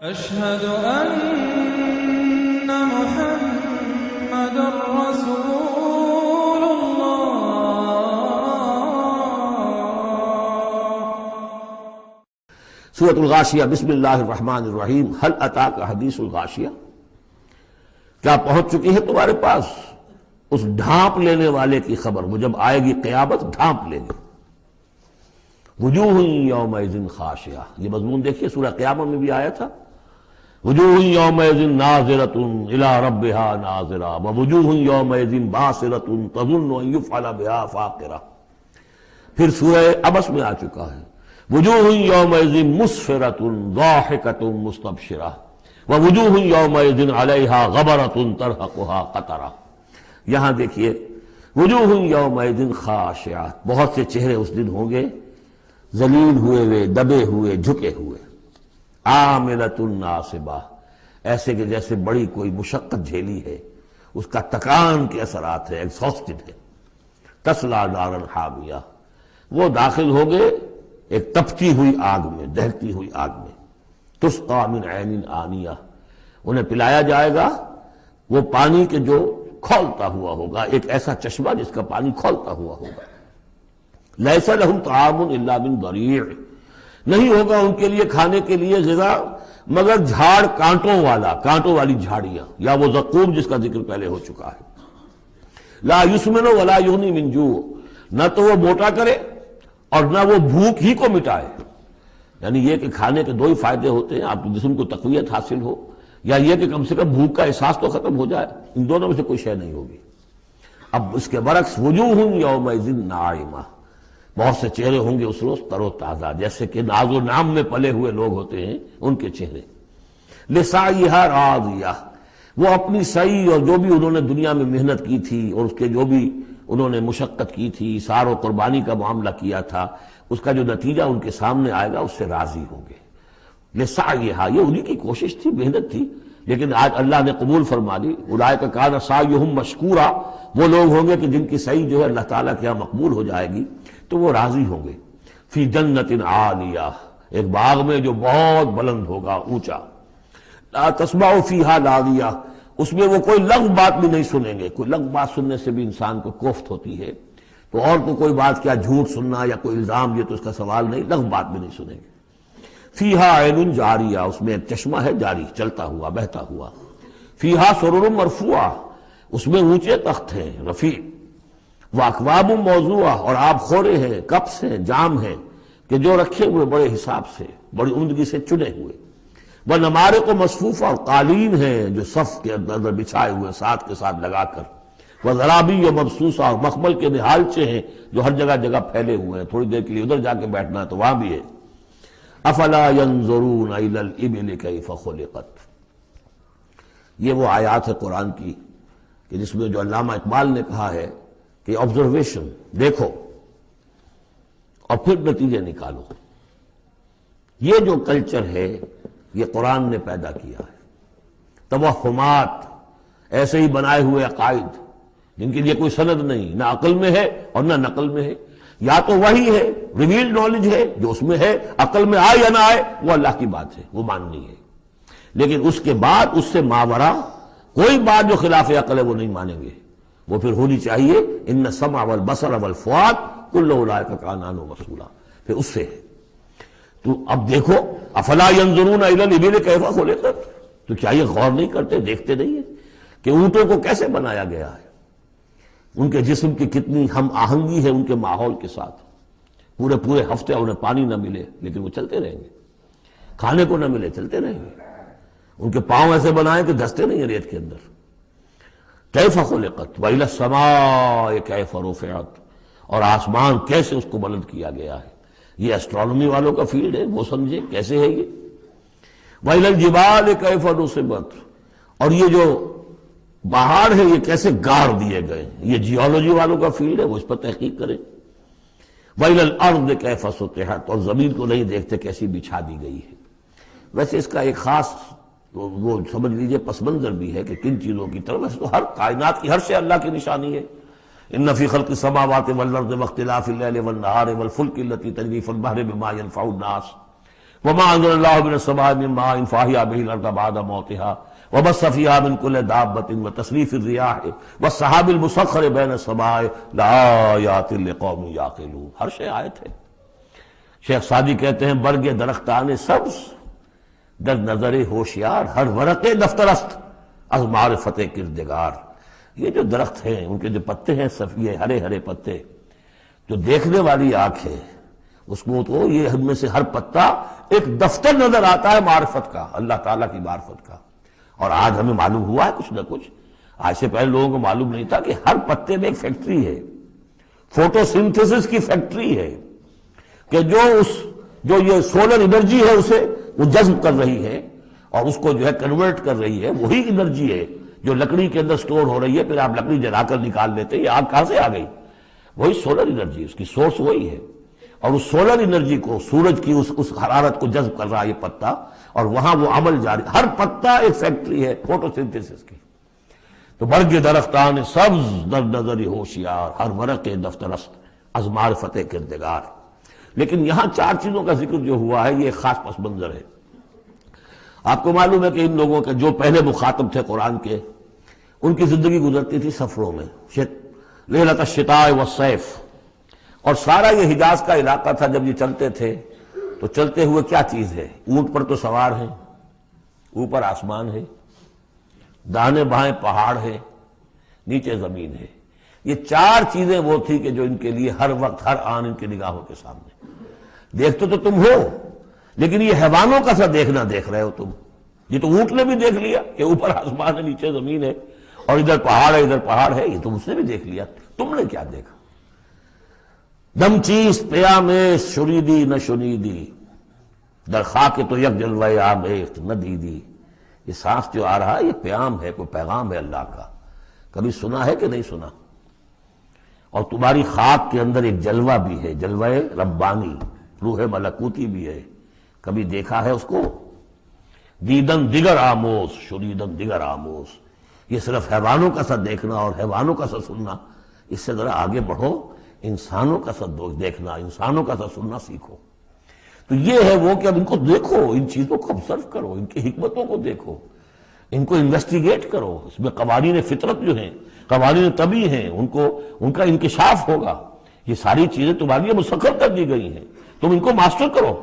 أشهد أن محمد رسول الله۔ سورۃ الغاشیہ۔ بسم اللہ الرحمن الرحیم۔ هل اتاک حدیث الغاشیہ، کیا پہنچ چکی ہے تمہارے پاس اس ڈھانپ لینے والے کی خبر؟ وہ جب آئے گی قیامت ڈھانپ لے گی۔ وجوہ یومئذ خاشعہ، یہ مضمون دیکھیے سورہ قیامت میں بھی آیا تھا۔ وجوہ یومئذ ناظرۃ الی ربہا ناظرہ ووجوہ یومئذ باسرۃ تظن ان یفعل بہا فاقرہ۔ پھر سورہ عبس میں آ چکا ہے وجوہ یومئذ مسفرۃ ضاحکۃ مستبشرہ ووجوہ یومئذ علیہا غبرۃ ترہقہا قطرہ۔ یہاں دیکھیے وجوہ یومئذ خاشعہ، بہت سے چہرے اس دن ہوں گے ذلیل ہوئے ہوئے، دبے ہوئے، جھکے ہوئے۔ عاملۃ ناصبہ، ایسے کہ جیسے بڑی کوئی مشقت جھیلی ہے، اس کا تکان کے اثرات ہیں، ایگزاسٹڈ ہے۔ تصلیٰ نارا حامیہ، وہ داخل ہوں گے ایک تپتی ہوئی آگ میں، دہتی ہوئی آگ میں۔ تسقیٰ من عین آنیہ، انہیں پلایا جائے گا وہ پانی کے جو کھولتا ہوا ہوگا، ایک ایسا چشمہ جس کا پانی کھولتا ہوا ہوگا۔ لیس لہم طعام الا من ضریع، نہیں ہوگا ان کے لیے کھانے کے لیے غذا مگر جھاڑ کانٹوں والا، کانٹوں والی جھاڑیاں، یا وہ زقوم جس کا ذکر پہلے ہو چکا ہے۔ لا یسمن ولا یغنی من جوع، نہ تو وہ موٹا کرے اور نہ وہ بھوک ہی کو مٹائے۔ یعنی یہ کہ کھانے کے دو ہی فائدے ہوتے ہیں، آپ کے جسم کو تقویت حاصل ہو، یا یہ کہ کم سے کم بھوک کا احساس تو ختم ہو جائے، ان دونوں میں سے کوئی شے نہیں ہوگی۔ اب اس کے برعکس وجوہ یومئذ ناعمہ، بہت سے چہرے ہوں گے اس روز تر و تازہ، جیسے کہ ناز و نام میں پلے ہوئے لوگ ہوتے ہیں ان کے چہرے۔ لسعیہا راضیہ، وہ اپنی سعی اور جو بھی انہوں نے دنیا میں محنت کی تھی اور اس کے جو بھی انہوں نے مشقت کی تھی، اثار و قربانی کا معاملہ کیا تھا، اس کا جو نتیجہ ان کے سامنے آئے گا اس سے راضی ہوں گے۔ لسعیہا، یہ انہی کی کوشش تھی، محنت تھی، لیکن آج اللہ نے قبول فرما لی۔ اولئک کان سعیہم مشکورا، وہ لوگ ہوں گے کہ جن کی سعی جو ہے اللہ تعالیٰ کے یہاں مقبول ہو جائے گی تو وہ راضی ہوں گے۔ فی جنت عالیہ، ایک باغ میں جو بہت بلند ہوگا، اونچا۔ لا تسمع فیہا لاغیہ، اس میں وہ کوئی لغو بات بھی نہیں سنیں گے۔ کوئی لغو بات سننے سے بھی انسان کو کوفت ہوتی ہے، تو اور تو کوئی بات کیا، جھوٹ سننا یا کوئی الزام، یہ تو اس کا سوال نہیں، لغو بات بھی نہیں سنیں گے۔ فیہا عین جاریہ، اس میں ایک چشمہ ہے جاری، چلتا ہوا، بہتا ہوا۔ فیہا سرر مرفوعہ، اس میں اونچے تخت ہیں رفیع۔ واکواب موضوعہ، اور آب خورے ہیں، کپس ہیں، جام ہیں کہ جو رکھے ہوئے بڑے حساب سے، بڑی عمدگی سے چنے ہوئے۔ ونمارق مصفوفہ، اور قالین ہیں جو صف کے اندر بچھائے ہوئے ساتھ کے ساتھ لگا کر۔ وزرابی مبثوثہ، اور مخمل کے نہالچے ہیں جو ہر جگہ جگہ پھیلے ہوئے ہیں، تھوڑی دیر کے لیے ادھر جا کے بیٹھنا ہے تو وہاں بھی ہے۔ افلا ينظرون الى الابل كيف خلقت، یہ وہ آیات ہے قرآن کی کہ جس میں جو علامہ اقبال نے کہا ہے کہ آبزرویشن، دیکھو اور پھر نتیجے نکالو۔ یہ جو کلچر ہے یہ قرآن نے پیدا کیا ہے۔ توہمات، ایسے ہی بنائے ہوئے عقائد جن کے لیے کوئی سند نہیں، نہ عقل میں ہے اور نہ نقل میں ہے۔ یا تو وہی ہے، ریویلڈ نالج ہے جو اس میں ہے، عقل میں آئے یا نہ آئے وہ اللہ کی بات ہے، وہ ماننی ہے۔ لیکن اس کے بعد اس سے ماورا کوئی بات جو خلاف عقل ہے وہ نہیں مانیں گے۔ وہ پھر ہونی چاہیے ان السمع والبصر والفؤاد کل اولئک کان عنہ مسئولا، پھر اس سے ہے۔ تو اب دیکھو افلا ینظرون الی الابل کیف خلقت، تو کیا یہ غور نہیں کرتے، دیکھتے نہیں ہیں کہ اونٹوں کو کیسے بنایا گیا ہے، ان کے جسم کی کتنی ہم آہنگی ہے ان کے ماحول کے ساتھ۔ پورے ہفتے انہیں پانی نہ ملے لیکن وہ چلتے رہیں گے، کھانے کو نہ ملے چلتے رہیں گے۔ ان کے پاؤں ایسے بنائے کہ دھستے نہیں ہیں ریت کے اندر۔ کیف خلقت وإلی السماء کیف رفعت، اور آسمان کیسے اس کو بلند کیا گیا ہے۔ یہ اسٹرانومی والوں کا فیلڈ ہے، وہ سمجھے کیسے ہے یہ۔ وإلی الجبال کیف نصبت، اور یہ جو پہاڑ ہے یہ کیسے گاڑ دیے گئے، یہ جیولوجی والوں کا فیلڈ ہے، وہ اس پر تحقیق کریں۔ وإلی الارض کیف سطحت، اور زمین کو نہیں دیکھتے کیسی بچھا دی گئی ہے۔ ویسے اس کا ایک خاص وہ سمجھ لیجئے پس منظر بھی ہے کہ کن چیزوں کی طرف، ویسے تو ہر کائنات کی ہر شے اللہ کی نشانی ہے۔ ان فی خلق السماوات والارض واختلاف اللیل والنہار والفلک التی تجری فی البحر بما ینفع الناس وما انزل اللہ من السماء من ماء فاحیا به الارض بعد موتها وبث فيها من كل دابة وتصريف الرياح والسحاب المسخر بين السماء لآيات لقوم يعقلون. ہر شے آیت ہے. شیخ سعدی کہتے ہیں برگ درختان سبز در نظر ہوشیار ہر ورق دفترست از معرفت کردگار. یہ جو درخت ہیں ان کے جو پتے ہیں سفید ہرے ہرے پتے، جو دیکھنے والی آنکھ ہے اس کو تو یہ ہم میں سے ہر پتا ایک دفتر نظر آتا ہے معرفت کا، اللہ تعالیٰ کی معرفت کا. اور آج ہمیں معلوم ہوا ہے کچھ نہ کچھ. آج سے پہلے لوگوں کو معلوم نہیں تھا کہ ہر پتے میں ایک فیکٹری ہے، فوٹو سنتھسس کی فیکٹری ہے، کہ جو یہ سولر انرجی ہے اسے وہ جذب کر رہی ہے اور اس کو جو ہے کنورٹ کر رہی ہے. وہی انرجی ہے جو لکڑی کے اندر سٹور ہو رہی ہے، پھر آپ لکڑی جلا کر نکال لیتے. یہ آگ کہاں سے آ گئی؟ وہی سولر انرجی، اس کی سورس وہی ہے. اور اس سولر انرجی کو، سورج کی اس حرارت کو جذب کر رہا ہے یہ پتا، اور وہاں وہ عمل جاری. ہر پتا ایک فیکٹری ہے فوٹو سنتھسس کی. تو برگ درختان سبز در نظر ہوشیار ہر ورق دفترست از معرفت کردگار. لیکن یہاں چار چیزوں کا ذکر جو ہوا ہے یہ ایک خاص پس منظر ہے. آپ کو معلوم ہے کہ ان لوگوں کے جو پہلے مخاطب تھے قرآن کے، ان کی زندگی گزرتی تھی سفروں میں، لیلۃ الشتاء والصیف. اور سارا یہ حجاز کا علاقہ تھا. جب یہ چلتے تھے تو چلتے ہوئے کیا چیز ہے؟ اونٹ پر تو سوار ہیں، اوپر آسمان ہے، دانے بائیں پہاڑ ہے، نیچے زمین ہے. یہ چار چیزیں وہ تھی کہ جو ان کے لیے ہر وقت ہر آن ان کی نگاہوں کے سامنے. دیکھتے تو تم ہو، لیکن یہ حیوانوں کا سا دیکھنا دیکھ رہے ہو تم. یہ تو اونٹ نے بھی دیکھ لیا کہ اوپر آسمان ہے نیچے زمین ہے اور ادھر پہاڑ ہے ادھر پہاڑ ہے. یہ تو اس نے بھی دیکھ لیا. تم نے کیا دیکھا؟ دم چیز پیام شریدی نہ شنیدی در خاک تو یک جلوہ آمیخت نہ دیدی. یہ سانس جو آ رہا ہے یہ پیام ہے، کوئی پیغام ہے اللہ کا. کبھی سنا ہے کہ نہیں سنا؟ اور تمہاری خاک کے اندر ایک جلوہ بھی ہے، جلوہ ربانی، روح ملکوتی بھی ہے. کبھی دیکھا ہے اس کو؟ دیدن دیگر آموز شریدن دیگر آموز. یہ صرف حیوانوں کا سا دیکھنا اور حیوانوں کا سا سننا. اس سے ذرا آگے بڑھو، انسانوں کا سا دیکھنا، انسانوں کا سا سننا سیکھو. تو یہ ہے وہ کہ اب ان کو دیکھو، ان چیزوں کو آبزرو کرو، ان کی حکمتوں کو دیکھو، ان کو انویسٹیگیٹ کرو. اس میں قوانین فطرت جو ہیں، قوانین طبعی ہیں، ان کا انکشاف ہوگا. یہ ساری چیزیں تمہارے لیے مسخر کر دی گئی ہیں. تم ان کو ماسٹر کرو،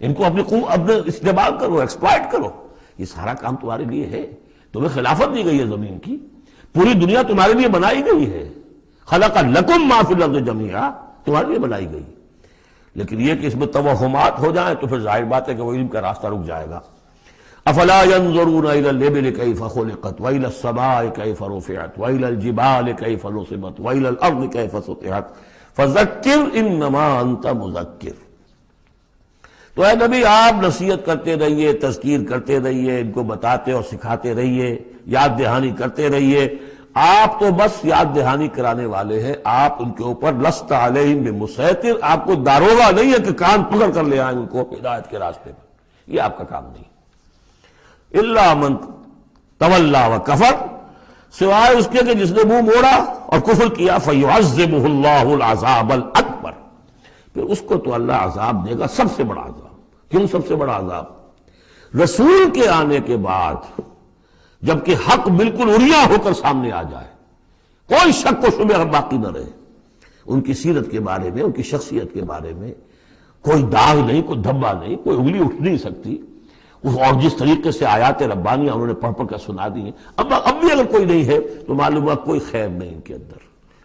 ان کو اپنے استعمال کرو، ایکسپلائٹ کرو. یہ سارا کام تمہارے لیے ہے. تمہیں خلافت دی گئی ہے زمین کی. پوری دنیا تمہارے لیے بنائی گئی ہے. خلق لکم ما فی الارض جمیعا، تمہارے لیے بنائی گئی. لیکن یہ کہ اس میں توہمات ہو جائیں تو پھر ظاہر بات ہے کہ وہ علم کا راستہ رک جائے گا. افلا ينظرون الى الابل كيف خلقت والى السماء كيف رفعت والى الجبال كيف نصبت والى الارض كيف سطحت فذكر انما انت مذکر. تو اے نبی آپ نصیحت کرتے رہیے، تذکیر کرتے رہیے، ان کو بتاتے اور سکھاتے رہیے، یاد دہانی کرتے رہیے. آپ تو بس یاد دہانی کرانے والے ہیں. آپ ان کے اوپر لست علیہم بمسیطر، آپ کو داروغہ نہیں ہے کہ کان پکڑ کر لے آئیں ان کو ہدایت کے راستے پر. یہ آپ کا کام نہیں. الا من تولا وکفر، سوائے اس کے کہ جس نے منہ موڑا اور کفر کیا. فیعذبہ اللہ العذاب الاکبر، پھر اس کو تو اللہ عذاب دے گا، سب سے بڑا عذاب. کیوں سب سے بڑا عذاب؟ رسول کے آنے کے بعد جبکہ حق بالکل عریاں ہو کر سامنے آ جائے، کوئی شک و شبہ باقی نہ رہے، ان کی سیرت کے بارے میں، ان کی شخصیت کے بارے میں کوئی داغ نہیں، کوئی دھبا نہیں، کوئی انگلی اٹھ نہیں سکتی. اور جس طریقے سے آیات ربانیہ انہوں نے پڑھ پڑھ کر سنا دی ہیں، اب بھی اگر کوئی نہیں ہے تو معلوم ہوا کوئی خیر نہیں ان کے اندر.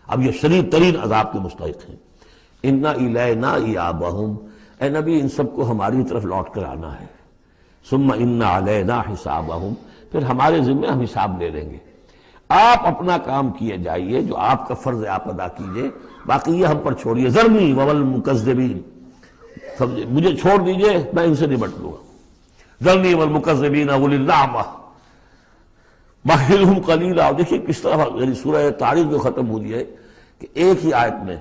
اب یہ شدید ترین عذاب کے مستحق ہیں. ان الینا ایابہم، اے نبی ان سب کو ہماری طرف لوٹ کر آنا ہے. ثم ان علینا حسابہم، پھر ہمارے ذمہ ہم حساب لے لیں گے. آپ اپنا کام کیے جائیے، جو آپ کا فرض ہے آپ ادا کیجئے، باقی یہ ہم پر چھوڑیے. ذرنی والمکذبین، مجھے چھوڑ دیجئے، میں ان سے نمٹ لوں گا. ذرنی والمکذبین اولی النعمہ مہلہم قلیلا. دیکھیے کس طرح یعنی سورہ تاریخ جو ختم ہوئی ہے کہ ایک ہی آیت میں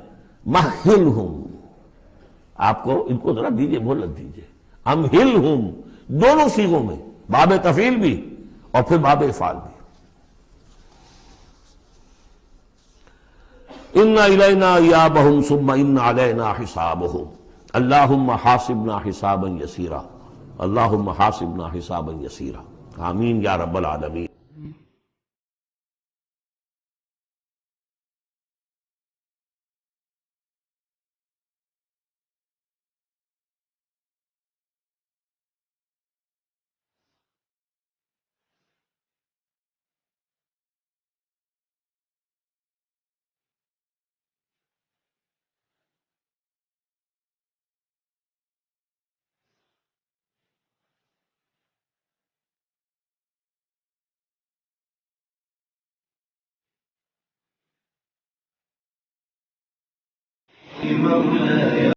مہلہم، آپ کو ان کو ذرا دیجئے، مہلت دیجئے. امہلہم دونوں صیغوں میں، باب تفعیل بھی اور پھر باب افعال بھی. ان الینا ایابہم ثم ان علینا حسابہم اللہم حاسبنا حسابا یسیرا. اللہم حاسبنا حسابا یسیرا. آمین یا رب العالمین. مولاي